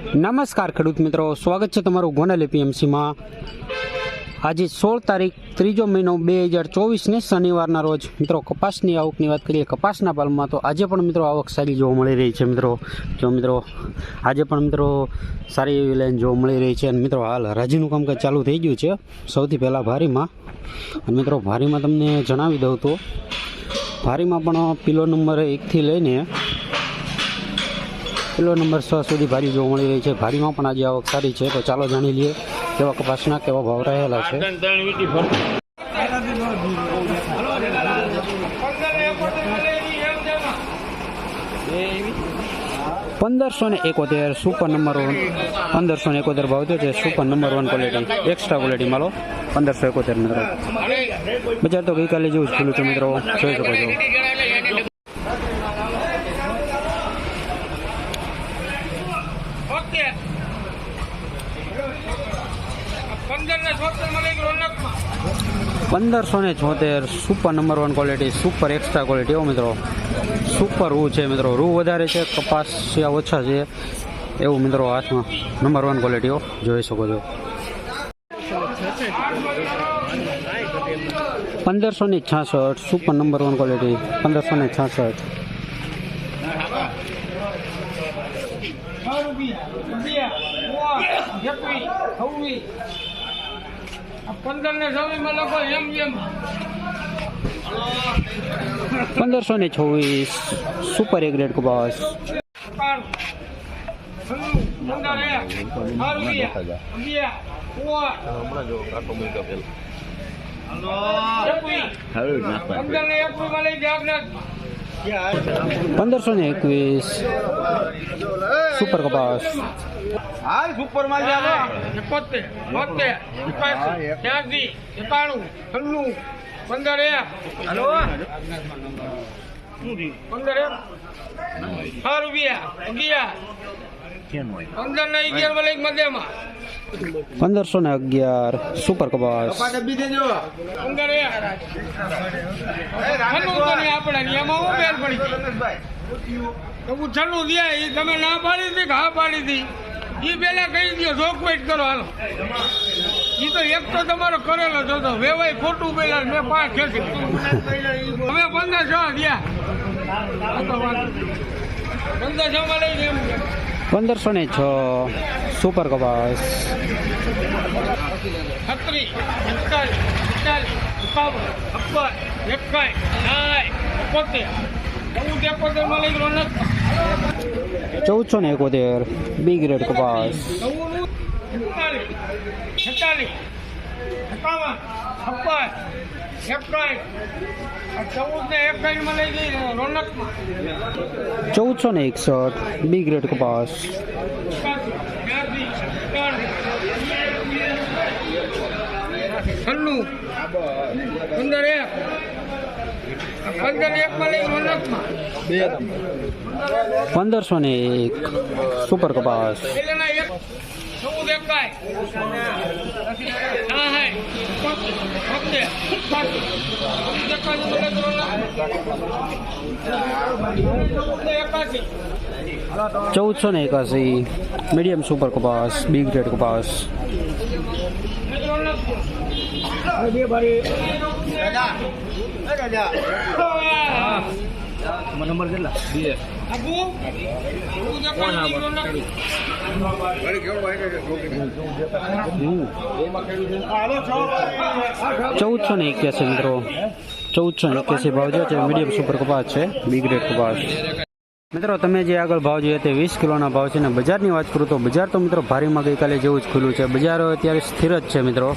નમસ્કાર ખેડૂત મિત્રો, સ્વાગત છે તમારું ગોંડલ એપીએમસીમાં। આજે 16 તારીખ 3જો મહિનો 2024 ને શનિવારના રોજ મિત્રો કપાસની આવકની વાત કરીએ કપાસના પાલમાં તો આજે પણ મિત્રો આવક સારી જોવા મળી રહી છે। મિત્રો આજે પણ મિત્રો સારી એવી લાઈન જોવા મળી રહી છે અને મિત્રો હાલ હરાજીનું કામકાજ ચાલુ થઈ ગયું છે। સૌથી પહેલાં ભારીમાં અને મિત્રો ભારીમાં તમને જણાવી દઉં તો ભારીમાં પણ પિલો નંબર 1 થી લઈને કિલો નંબર 6 સુધી ભારી જોવા મળી રહી છે। ભારીમાં પણ આજે આવક સારી છે, તો ચાલો જાણી લઈએ કેવા કપાસના કેવા ભાવ રહેલા છે। $1571 સુપર નંબર 1 $1571 ભાવ થયો છે। Super number 1 quality extra quality માલો 1571 મિત્રો। બજાર તો ગઈકાલે જેવું જ ખુલ્લું છે મિત્રો, જોઈ શકો છો। $1576 super number 1 quality super extra quality હો મિત્રો। સુપર રૂ છે મિત્રો, રૂ વધારે છે, કપાસિયા ઓછા છે એવું મિત્રો હાથમાં નંબર 1 ક્વોલિટી હો, જોઈ શકો છો। 1566 સુપર નંબર 1 ક્વોલિટી 1566 1526 સુપર એ ગ્રેડ કપાસ 1521 સુપર કપાસ હાલ સુપર માં ચાલો 71 72 83 91 96 15 હેલો 15 રૂપિયા 11 વાલે મધ્યમાં 1511 સુપર કપાસ 15 આપણે નિયમો બેર પડી તો છન્નું દે એ તમે ના પાડી હતી કે હા પાડી હતી એ પેલા કહી દો જોકવાઈટ કરો હાલો। એ તો એક તો તમારો કરેલો છો તો વેવાય ખોટું પેલા મેં 5 ખેંચી હવે 1500 દ્યા 1500 માં લઈ એમ 1506 સુપર કપાસ 36 41 1471 બી ગ્રેડ કપાસ 1461 બી ગ્રેડ કપાસ 1501 સુપર કપાસ 1481 મીડિયમ સુપર કપાસ બી ગ્રેડ કપાસ 1481 મિત્રો 1481 ભાવ છે। મીડિયમ સુપર કપાસ છે, બી ગ્રેડ કપાસ। મિત્રો તમે જે આગળ ભાવ જોઈએ તે 20 કિલોના ભાવ છે ને બજારની વાત કરું તો બજાર તો મિત્રો ભારીમાં ગઈકાલે જેવું જ ખુલ્લું છે। બજાર અત્યારે સ્થિર જ છે મિત્રો।